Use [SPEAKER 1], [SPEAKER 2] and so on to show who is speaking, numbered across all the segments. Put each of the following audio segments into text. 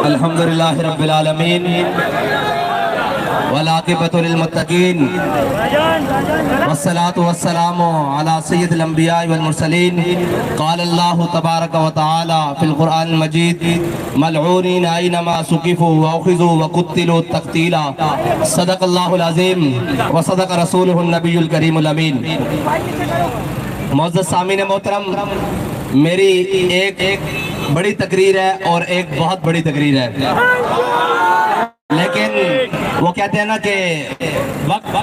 [SPEAKER 1] الحمدللہ رب العالمین والعاقبۃ للمتقین والصلاة والسلام علی سید الانبیاء والمرسلین قال اللہ تبارک و تعالی فی القرآن المجید ملعونین اینما ثقفوا واخذوا وقتلوا تقتیلا صدق اللہ العظیم وصدق رسولہ النبی الکریم الامین۔ معزز سامعین محترم، میری ایک بڑی تقریر ہے اور ایک بہت بڑی تقریر ہے، لیکن وہ کہتے ہیں نا کہ وقت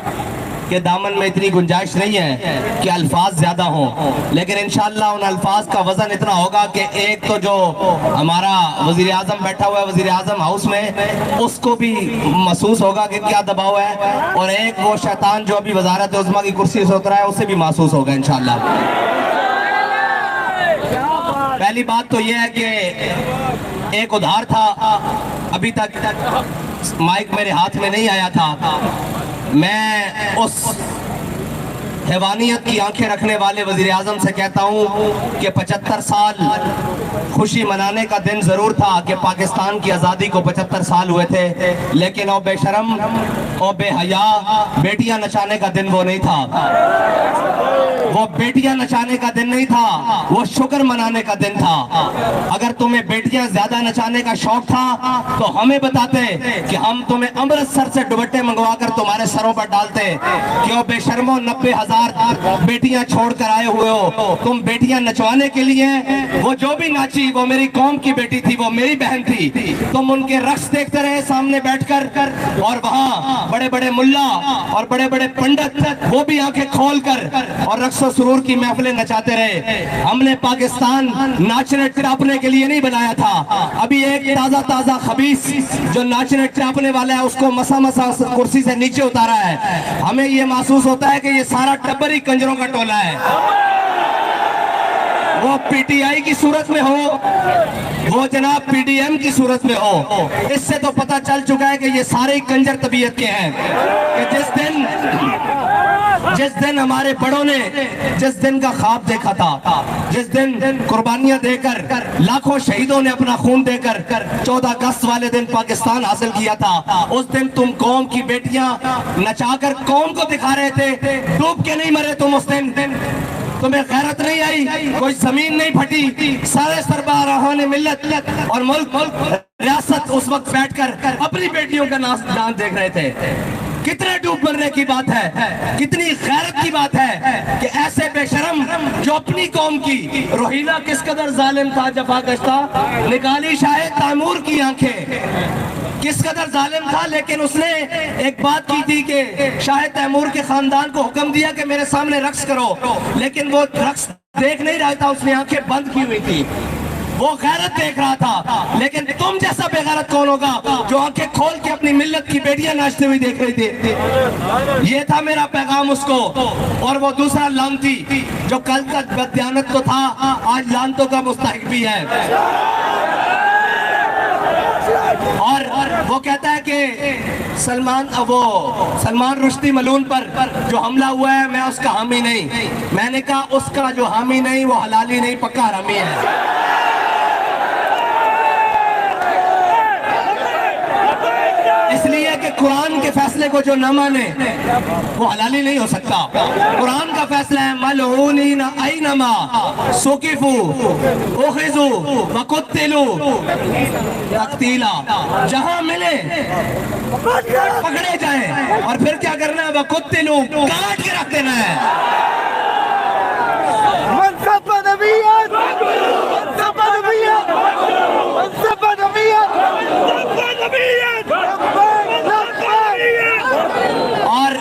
[SPEAKER 1] کے دامن میں اتنی گنجائش نہیں ہے کہ الفاظ زیادہ ہوں، لیکن انشاءاللہ ان الفاظ کا وزن اتنا ہوگا کہ ایک تو جو ہمارا وزیر اعظم بیٹھا ہوا ہے وزیر اعظم ہاؤس میں، اس کو بھی محسوس ہوگا کہ کیا دباؤ ہے، اور ایک وہ شیطان جو ابھی وزارت عظمیٰ کی کرسی سے اترا ہے اسے بھی محسوس ہوگا انشاءاللہ۔ پہلی بات تو یہ ہے کہ ایک ادھار تھا، ابھی تک مائک میرے ہاتھ میں نہیں آیا تھا، میں اس حیوانیت کی آنکھیں رکھنے والے وزیر اعظم سے کہتا ہوں کہ 75 سال خوشی منانے کا دن ضرور تھا کہ پاکستان کی آزادی کو 75 سال ہوئے تھے، لیکن او بے شرم او بے حیا بیٹیاں نچانے کا دن وہ نہیں تھا، وہ بیٹیاں نچانے کا دن نہیں تھا، وہ شکر منانے کا دن تھا۔ اگر تمہیں بیٹیاں زیادہ نچانے کا شوق تھا تو ہمیں بتاتے کہ ہم تمہیں امرتسر سے دوپٹے منگوا کر تمہارے سروں پر ڈالتے کہ او بے شرمو 90,000 بیٹیاں چھوڑ کر آئے ہوئے ہو، تم بیٹیاں نچوانے کے لیے، وہ جو بھی ناچی وہ میری قوم کی بیٹی تھی، وہ میری بہن تھی، تم ان کے رقص دیکھتے رہے سامنے بیٹھ کر، اور وہاں بڑے بڑے ملا اور بڑے بڑے پنڈت وہ بھی آنکھیں کھول کر اور رقص و سرور کی محفلیں نچاتے رہے۔ ہم نے پاکستان ناچنے ٹراپنے کے لیے نہیں بنایا تھا، ابھی ایک تازہ خبیث جو ناچنے ٹراپنے والا ہے اس کو مسا کرسی سے نیچے اتارا ہے۔ ہمیں یہ محسوس ہوتا ہے کہ یہ سارا ٹبر ہی کنجروں کا ٹولہ ہے، وہ پی ٹی آئی کی صورت میں ہو، وہ جناب پی ڈی ایم کی صورت میں ہو، اس سے تو پتہ چل چکا ہے کہ یہ سارے کنجر طبیعت کے ہیں، کہ جس دن ہمارے بڑوں نے جس دن کا خواب دیکھا تھا، جس دن قربانیاں دے کر لاکھوں شہیدوں نے اپنا خون دے کر 14 اگست والے دن پاکستان حاصل کیا تھا، اس دن تم قوم کی بیٹیاں نچا کر قوم کو دکھا رہے تھے، ڈوب کے نہیں مرے تم اس دن، تمہیں غیرت نہیں آئی، کوئی زمین نہیں پھٹی، سارے سربراہان ملت اور ملک ریاست اس وقت بیٹھ کر اپنی بیٹیوں کا ناچ دیکھ رہے تھے۔ کتنے ڈوب مرنے کی بات ہے، کتنی غیرت کی بات ہے کہ ایسے بے شرم جو اپنی قوم کی، روہیلا کس قدر ظالم تھا جفا کشتا، نکالی شاہ تیمور کی آنکھیں، کس قدر ظالم تھا، لیکن اس نے ایک بات کی تھی کہ شاہ تیمور کے خاندان کو حکم دیا کہ میرے سامنے رقص کرو، لیکن وہ رقص دیکھ نہیں رہا تھا، اس نے آنکھیں بند کی ہوئی تھی، وہ غیرت دیکھ رہا تھا، لیکن تم جیسا بے غیرت کون ہوگا جو آنکھیں کھول کے اپنی ملت کی بیٹیاں ناچتے ہوئی دیکھ رہی تھی۔ یہ تھا میرا پیغام اس کو، اور وہ دوسرا لانتی جو کل تک بددیانت تو تھا آج لانتوں کا مستحق بھی ہے، اور وہ کہتا ہے کہ سلمان رشدی ملعون پر جو حملہ ہوا ہے میں اس کا حامی نہیں، میں نے کہا اس کا جو حامی نہیں وہ حلالی نہیں پکا حرامی ہے، اس لیے کہ قرآن کے فیصلے کو جو نہ مانے وہ حلالی نہیں ہو سکتا۔ قرآن کا فیصلہ ہے ملعونین اینما ثقفوا اخذوا وقتلوا تقتیلا، جہاں ملے پکڑے جائیں، اور پھر کیا کرنا ہے، وقتلوا کاٹ کے رکھ دینا ہے۔
[SPEAKER 2] منصب نبیت، منصب نبیت، منصب نبیت،
[SPEAKER 1] اور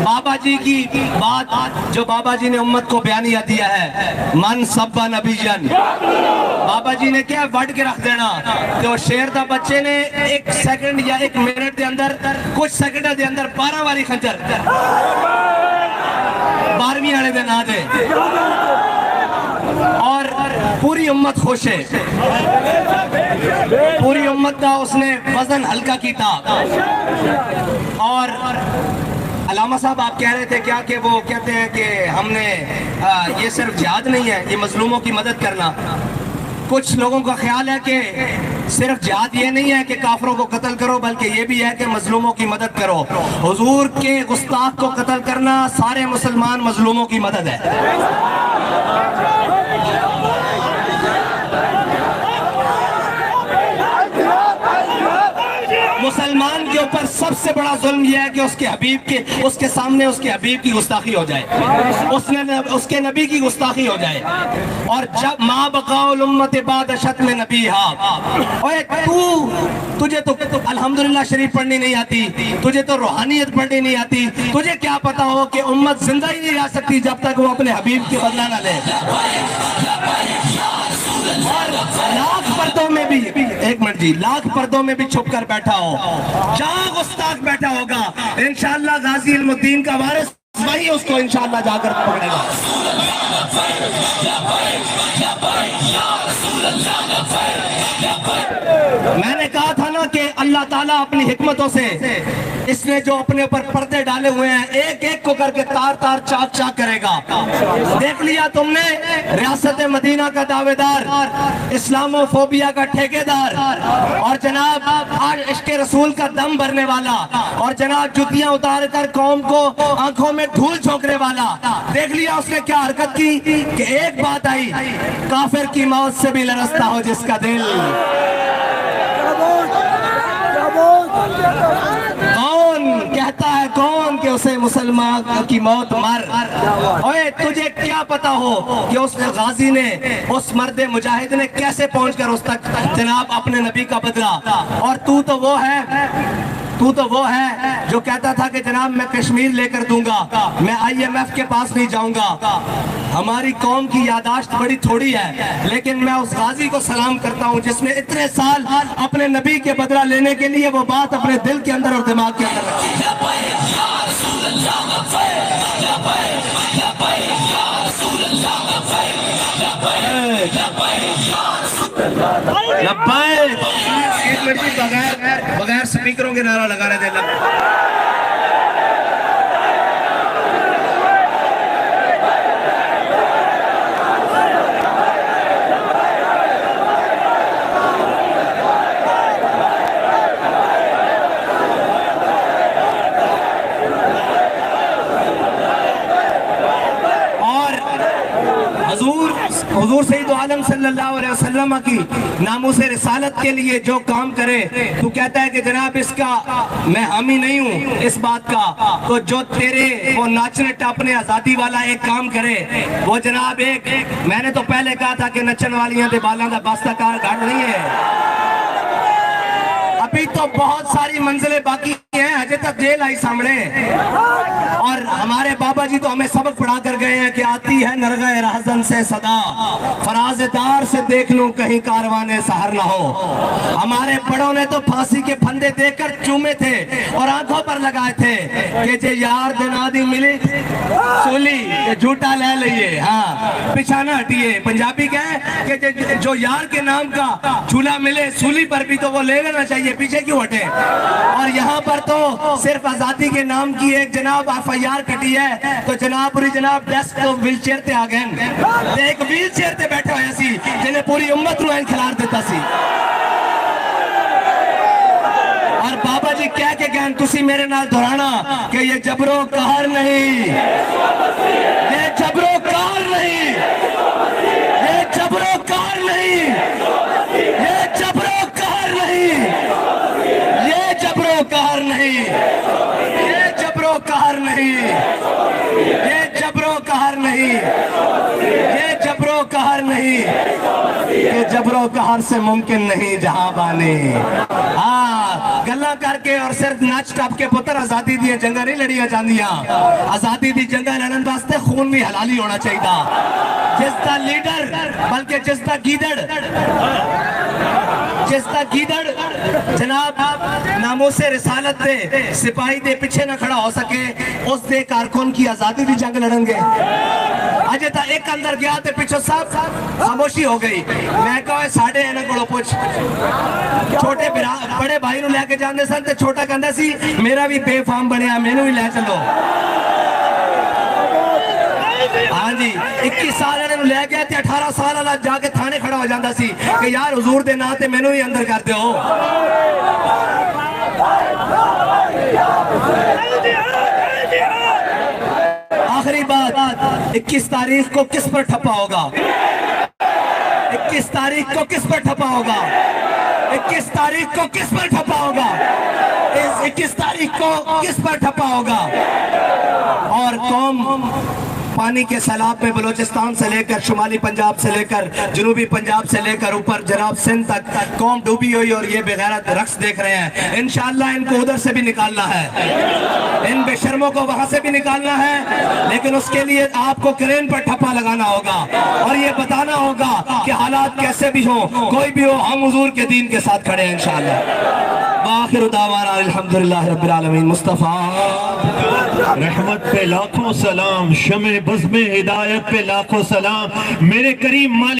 [SPEAKER 1] بابا جی کی بات جو بابا جی نے امت کو بیانیہ دیا ہے، من سب نبیًا، بابا جی نے کیا وڈ کے رکھ دینا، تو شیر دا بچے نے 1 سیکنڈ یا 1 منٹ دے اندر کچھ سیکنڈ دے اندر 12 واری خنجر 12ویں آنے دے نہ دے، اور پوری امت خوش ہے، پوری امت کا اس نے وزن ہلکا کیتا۔ اور علامہ صاحب آپ کہہ رہے تھے کیا کہ وہ کہتے ہیں کہ ہم نے یہ صرف جہاد نہیں ہے، یہ مظلوموں کی مدد کرنا۔ کچھ لوگوں کا خیال ہے کہ صرف جہاد یہ نہیں ہے کہ کافروں کو قتل کرو، بلکہ یہ بھی ہے کہ مظلوموں کی مدد کرو۔ حضور کے گستاخ کو قتل کرنا سارے مسلمان مظلوموں کی مدد ہے۔ مسلمان کے اوپر سب سے بڑا ظلم یہ ہے کہ اس کے سامنے اس کے حبیب کی گستاخی ہو جائے، اس کے نبی کی گستاخی ہو جائے۔ اور جب ما بقاء الامت بعد شتم نبیہا، اوے تجھے تو الحمدللہ شریف پڑھنی نہیں آتی، تجھے تو روحانیت پڑھنی نہیں آتی، تجھے کیا پتا ہو کہ امت زندہ ہی نہیں رہ سکتی جب تک وہ اپنے حبیب کے بدلہ نہ لے۔ اور لاکھ پردوں میں بھی، ایک منٹ جی، لاکھ پردوں میں بھی چھپ کر بیٹھا ہو، جہاں گستاخ بیٹھا ہوگا انشاءاللہ غازی علم الدین کا وارث وہی اس کو انشاءاللہ جا کر پکڑے گا۔ میں نے کہا تھا نا کہ اللہ تعالیٰ اپنی حکمتوں سے اس نے جو اپنے اوپر پردے ڈالے ہوئے ہیں ایک ایک کو کر کے تار تار چاک چاک کرے گا۔ دیکھ لیا تم نے ریاست مدینہ کا دعوے دار، اسلام و فوبیا کا ٹھیکیدار، اور جناب آج عشق رسول کا دم بھرنے والا، اور جناب جتیاں اتار کر قوم کو آنکھوں میں دھول جھونکنے والا، دیکھ لیا اس نے کیا حرکت کی کہ ایک بات آئی، کافر کی موت سے بھی لرزتا ہو جس کا دل۔ کون کہتا ہے کون کہ اسے مسلمان کی موت مر؟ اوے تجھے کیا پتا ہو کہ اس غازی نے، اس مرد مجاہد نے کیسے پہنچ کر اس تک جناب اپنے نبی کا بدلا؟ اور تو تو وہ ہے جو کہتا تھا کہ جناب میں کشمیر لے کر دوں گا، میں IMF کے پاس نہیں جاؤں گا۔ ہماری قوم کی یاداشت بڑی تھوڑی ہے، لیکن میں اس غازی کو سلام کرتا ہوں جس نے اتنے سال اپنے نبی کے بدلہ لینے کے لیے وہ بات اپنے دل کے اندر اور دماغ کے اندر رکھی۔ بغیر سپیکروں کے نعرہ لگا رہے تھے۔ حضور سید عالم صلی اللہ علیہ وسلم کی ناموس رسالت کے لیے جو کام کرے، تو کہتا ہے کہ جناب اس کا میں حامی نہیں ہوں اس بات کا، تو جو تیرے وہ ناچنے ٹاپنے آزادی والا ایک کام کرے، وہ جناب ایک میں نے تو پہلے کہا تھا کہ نچن والیاں دے بالاں دا باستہ کار گھاٹ نہیں ہے، ابھی تو بہت ساری منزلیں باقی ہیں، اجے تک جیل آئی سامنے۔ اور ہمارے بابا جی تو ہمیں سبق پڑھا کر گئے ہیں کہ آتی ہے نرغہ رہزن سے صدا، فراز دار سے دیکھ لوں کہیں کاروانے سحر نہ ہو۔ ہمارے بڑوں نے تو پھانسی کے پھندے دیکھ کر چومے تھے اور آنکھوں پر لگائے تھے کہ جے یار دنا دی ملی سولی جھوٹا لے لئیے، ہاں پیچھا نہ ہٹیے۔ پنجابی کہے کہ جو یار کے نام کا جھولا ملے سولی پر بھی تو وہ لے لینا چاہیے، پیچھے کیوں ہٹے؟ اور یہاں پر تو صرف آزادی کے نام کی ایک جناب FIR کٹی ہے، تو جناب پوری جناب ڈیسک تو ویل چیئر تے آگئے، ایک ویل چیئر تے بیٹھے ہوئے سی جنہیں پوری امت روحیں کھلار دیتا سی۔ اور بابا جی کہہ کے گئن تسی میرے نال دھرانا کہ یہ جبرو قہر نہیں، یہ جبرو قہر نہیں، یہ جبرو قہر نہیں، یہ جبرو قہر نہیں، یہ جبرو قہر نہیں، یہ جبرو قہر نہیں، یہ جبرو قہر نہیں، یہ جبرو قہر نہیں، یہ جبرو قہر سے ممکن نہیں جہاں بانے۔ ہاں گلہ کر کے اور صرف ناچ ٹاپ کے پتر آزادی دی جنگا نہیں لڑیا چاندیاں، آزادی دی جنگا لڑن واسطے خون بھی حلالی ہونا چاہیے تھا۔ جس دا لیڈر بلکہ جس دا گیدڑ جناب ناموس رسالت دے سپاہی دے پیچھے نہ کھڑا ہو سکے، اس دے کارکن کی آزادی دی جنگ لڑن گے۔ اجے تا ایک اندر گیا تے پیچھو سب خاموشی ہو گئی۔ میں کہا ساڑھے اینا کڑو پوچھ چھوٹے بڑے بھائی نو لے کے جاندے سن تے چھوٹا کہندہ سی میرا بھی بے فام بنیا، میں نو ہی لے چلو۔ ہاں جی 21 سال انہوں لے گیا تے 18 سال والا جا کے تھانے کھڑا ہو جاتا سی کہ یار حضور دے نا تے مینوں ہی اندر کر دیو. آخری بات 21 تاریخ کو کس پر ٹھپا ہوگا؟ 21 تاریخ کو کس پر ٹھپا ہوگا؟ 21 تاریخ کو کس پر ٹھپا ہوگا؟ 21 تاریخ کو کس پر ٹھپا ہوگا؟ اور قوم پانی کے سیلاب میں بلوچستان سے لے کر شمالی پنجاب سے لے کر جنوبی پنجاب سے لے کر اوپر جناب سندھ تک قوم ڈوبی ہوئی اور یہ بغیرت رقص دیکھ رہے ہیں. انشاءاللہ ان کو ادھر سے بھی نکالنا ہے, ان بے شرموں کو وہاں سے بھی نکالنا ہے, لیکن اس کے لیے آپ کو کرین پر ٹھپا لگانا ہوگا اور یہ بتانا ہوگا کہ حالات کیسے بھی ہوں, کوئی بھی ہو, ہم حضور کے دین کے ساتھ کھڑے ہیں انشاءاللہ. وآخر دعوانا الحمدللہ رب العالمین. مصطفیٰ
[SPEAKER 3] رحمت پہ لاکھوں سلام, شمع بزم ہدایت پہ لاکھوں سلام. میرے کریم مالک